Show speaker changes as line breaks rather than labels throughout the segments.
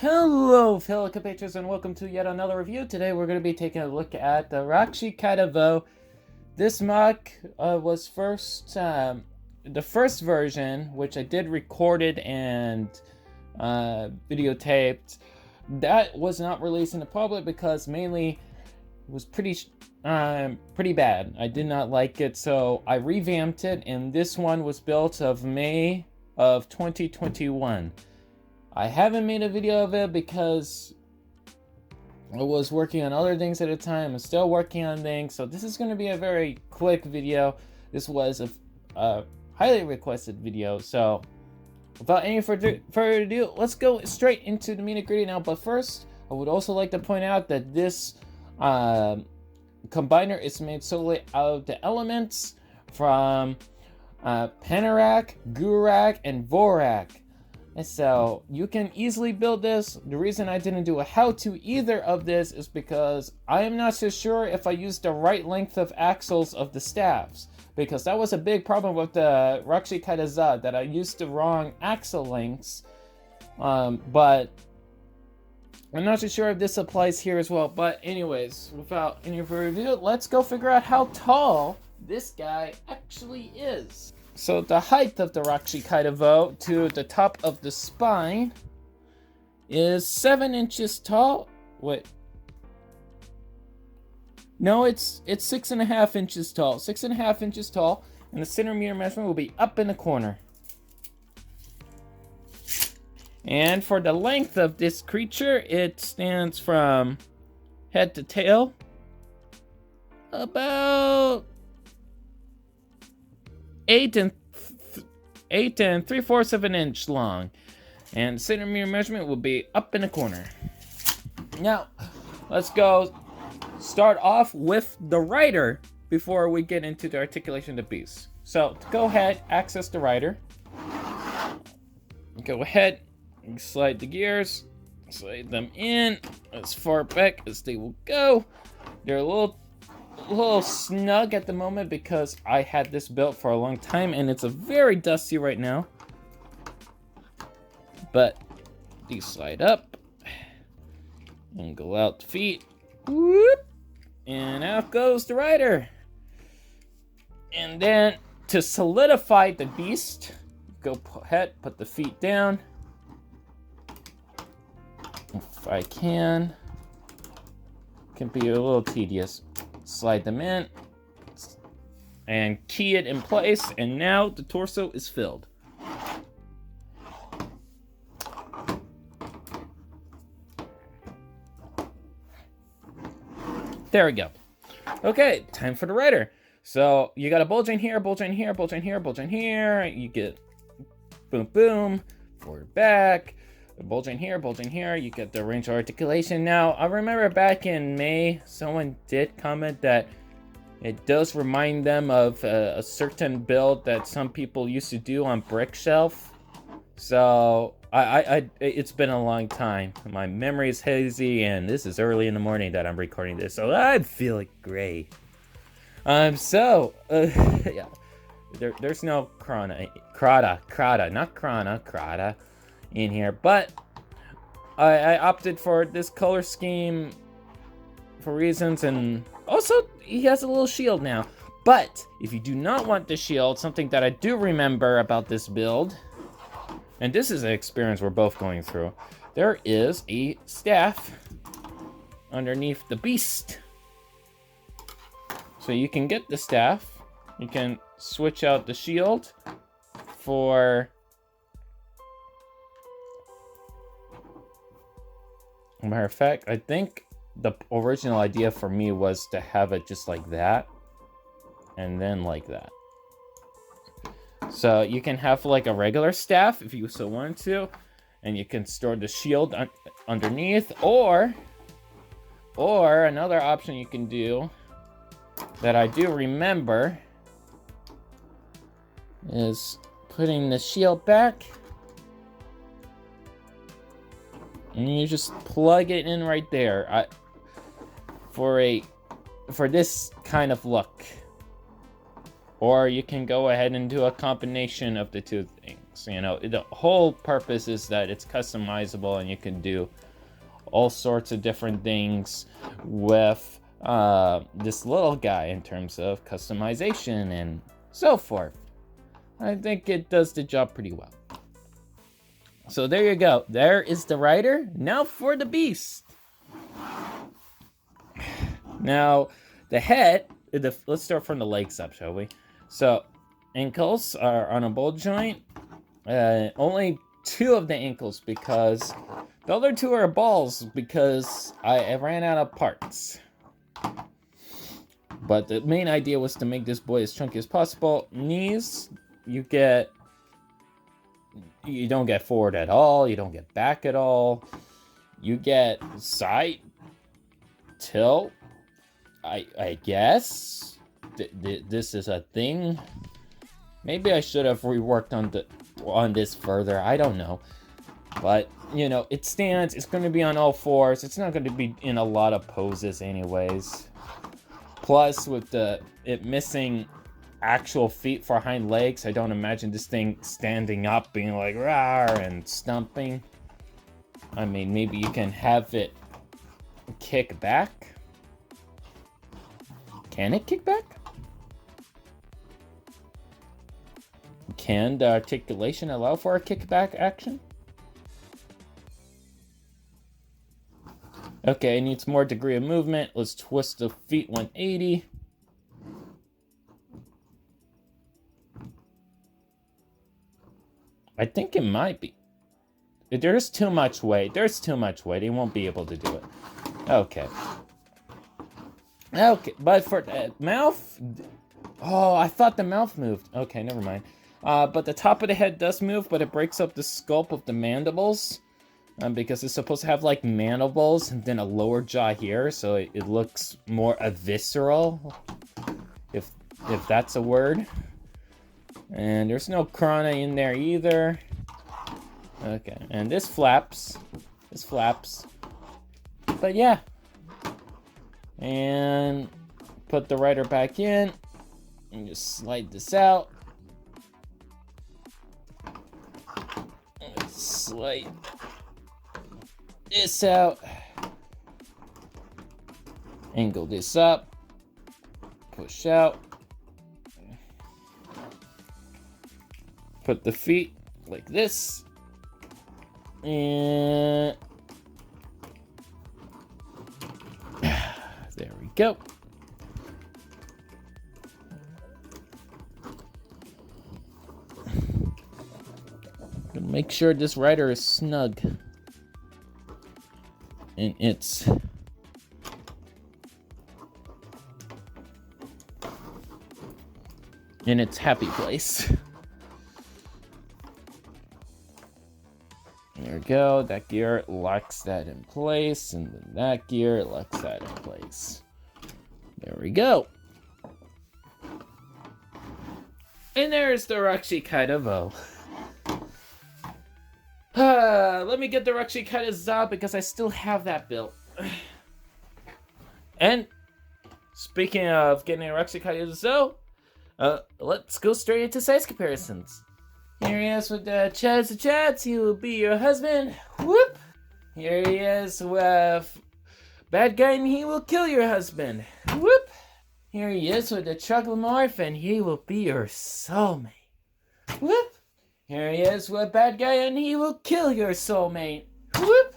Hello fellow compatriots and welcome to yet another review. Today we're going to be taking a look at the Rahkshi Kaita. This MOC was the first version, which I did recorded and videotaped. That was not released in the public because mainly it was pretty bad. I did not like it, so I revamped it, and this one was built of May of 2021. I haven't made a video of it because I was working on other things at the time. I'm still working on things, so this is going to be a very quick video. This was a highly requested video, so without any further ado, let's go straight into the nitty-gritty now. But first, I would also like to point out that this combiner is made solely out of the elements from Panarak, Gurak, and Vorak. And so you can easily build this. The reason I didn't do a how-to either of this is because I am not so sure if I used the right length of axles of the staffs, because that was a big problem with the Rahkshi Kaita, that I used the wrong axle lengths. But I'm not so sure if this applies here as well. But anyways, without any further ado, let's go figure out how tall this guy actually is. So the height of the Rahkshi Kaita to the top of the spine is 7 inches tall. Wait. No, it's 6.5 inches tall. 6.5 inches tall, and the centimeter measurement will be up in the corner. And for the length of this creature, it stands from head to tail about 8 3/4 of an inch long, and centimeter measurement will be up in the corner. Now, let's go start off with the rider before we get into the articulation of the beast. So, to go ahead, access the rider. Go ahead, slide the gears, slide them in as far back as they will go. They're a little snug at the moment because I had this built for a long time and it's very dusty right now. But these slide up and go out the feet. Whoop, and out goes the rider. And then to solidify the beast, go ahead, put the feet down. If I can be a little tedious. Slide them in and key it in place, and now the torso is filled. There we go. Okay, time for the rider. So you got a bulge in here, bulge in here, bulge in here, bulge in here. You get boom, boom, forward, back. Bulge in here, bulge in here. You get the range of articulation. Now, I remember back in May, someone did comment that it does remind them of a certain build that some people used to do on Brickshelf. So, it's been a long time. My memory is hazy, and this is early in the morning that I'm recording this, so I'm feeling great. Yeah. There's no Krata in here, but I opted for this color scheme for reasons, and also he has a little shield now. But if you do not want the shield, something that I do remember about this build, and this is an experience we're both going through, there is a staff underneath the beast. So you can get the staff, you can switch out the shield for matter of fact, I think the original idea for me was to have it just like that, and then like that. So you can have like a regular staff if you so want to, and you can store the shield underneath, or another option you can do that I do remember is putting the shield back. And you just plug it in right there for this kind of look. Or you can go ahead and do a combination of the two things. works. You know, the whole purpose is that it's customizable and you can do all sorts of different things with this little guy in terms of customization and so forth. I think it does the job pretty well. So there you go. There is the rider. Now for the beast. Now, the head, let's start from the legs up, shall we? So, ankles are on a ball joint. Only 2 of the ankles because the other 2 are balls because I ran out of parts. But the main idea was to make this boy as chunky as possible. Knees, you don't get forward at all. You don't get back at all. You get side tilt. I guess this is a thing. Maybe I should have reworked on this further. I don't know. But, you know, it stands. It's going to be on all 4s. It's not going to be in a lot of poses anyways. Plus, with it missing actual feet for hind legs, I don't imagine this thing standing up being like rawr and stumping. I mean, maybe you can have it kick back. Can it kick back? Can the articulation allow for a kickback action? Okay, it needs more degree of movement. Let's twist the feet 180. I think it might be. There's too much weight. There's too much weight. He won't be able to do it. Okay. Okay, but for the mouth... Oh, I thought the mouth moved. Okay, never mind. But the top of the head does move, but it breaks up the sculpt of the mandibles. Because it's supposed to have, like, mandibles and then a lower jaw here, so it looks more visceral. If that's a word. And there's no crana in there either. Okay, and this flaps. This flaps. But yeah. And put the rider back in. And just slide this out. Let's slide this out. Angle this up. Push out. Put the feet like this. And there we go. Gonna make sure this rider is snug in its happy place. There we go. That gear locks that in place, and then that gear locks that in place. There we go. And there's the Rahkshi Kaita Vo. Let me get the Rahkshi Kaita Za because I still have that built. And speaking of getting a Rahkshi Kaita Zo, let's go straight into size comparisons. Here he is with the Chads. He will be your husband. Whoop! Here he is with bad guy, and he will kill your husband. Whoop! Here he is with the chocolate morph, and he will be your soulmate. Whoop! Here he is with bad guy, and he will kill your soulmate. Whoop!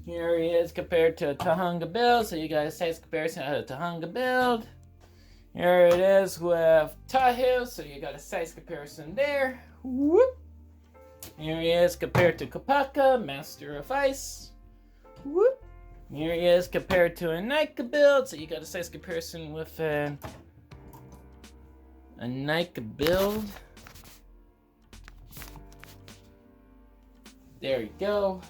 Here he is compared to a Tahunga build, so you got a size comparison of a Tahunga build. Here it is with Tahu, so you got a size comparison there. Whoop! Here he is compared to Kopaka, Master of Ice. Whoop! Here he is compared to a Nika build, so you got a size comparison with a Nika build. There you go.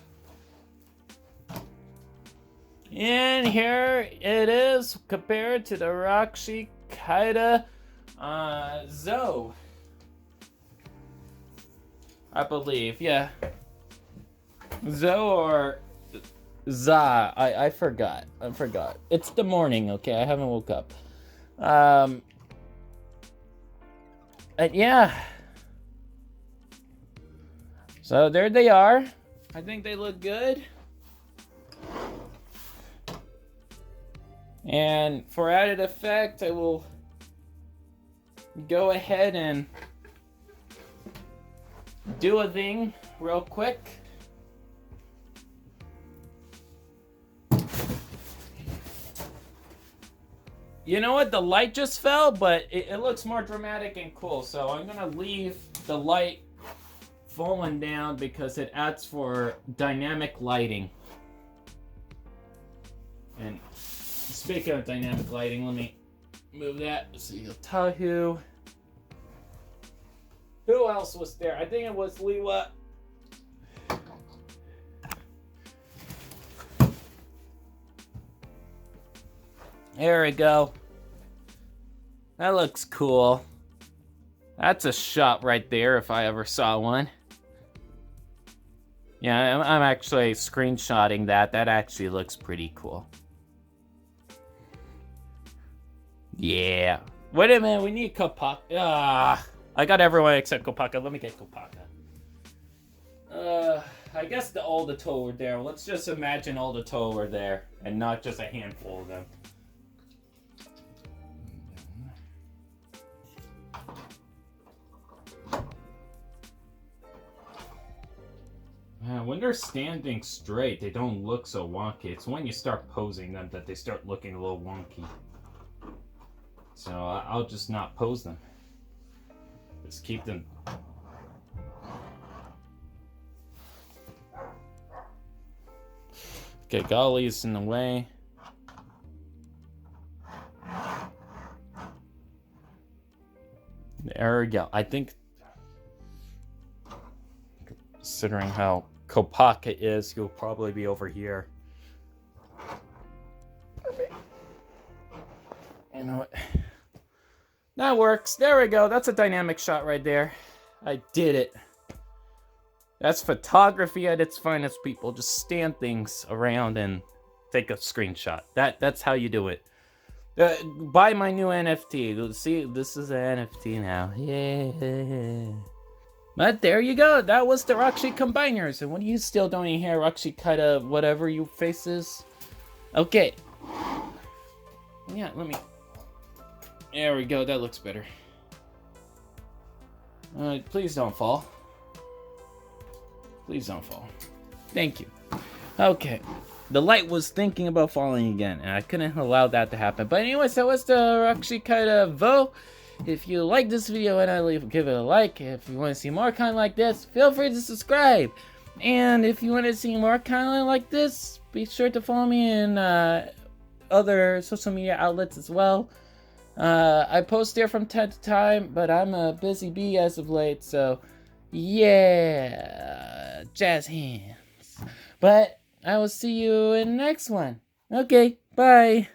And here it is compared to the Rahkshi Kaita Zo. I believe, yeah. Zo or Za. I forgot. It's the morning, okay? I haven't woke up. And yeah. So there they are. I think they look good. And for added effect, I will go ahead and do a thing real quick. You know what? The light just fell, but it looks more dramatic and cool. So I'm gonna leave the light falling down because it adds for dynamic lighting. And speaking of dynamic lighting, let me move that so you'll tell who else was there. I think it was Liwa. There we go. That looks cool. That's a shot right there if I ever saw one. Yeah, I'm actually screenshotting that. That actually looks pretty cool. Yeah. Wait a minute, we need Kopaka. I got everyone except Kopaka. Let me get Kopaka. I guess the Aldato were there. Let's just imagine Aldato were there and not just a handful of them. When they're standing straight, they don't look so wonky. It's when you start posing them that they start looking a little wonky. So I'll just not pose them. Just keep them. Okay, Golly's in the way. There we go. I think, considering how Kopaka is, you'll probably be over here. You know what? That works. There we go. That's a dynamic shot right there. I did it. That's photography at its finest, people. Just stand things around and take a screenshot. That's how you do it. Buy my new NFT. See, this is an NFT now. Yeah. But there you go. That was the Rahkshi combiners. And what do you still don't even hear? Rahkshi Kaita, whatever you faces. Okay. Yeah, let me. There we go. That looks better. Please don't fall. Please don't fall. Thank you. Okay. The light was thinking about falling again, and I couldn't allow that to happen. But anyways, that was the Rahkshi Kaita Vo. If you like this video, and give it a like. If you want to see more content like this, feel free to subscribe. And if you want to see more content like this, be sure to follow me in other social media outlets as well. I post there from time to time, but I'm a busy bee as of late, so yeah, jazz hands. But I will see you in the next one. Okay, bye.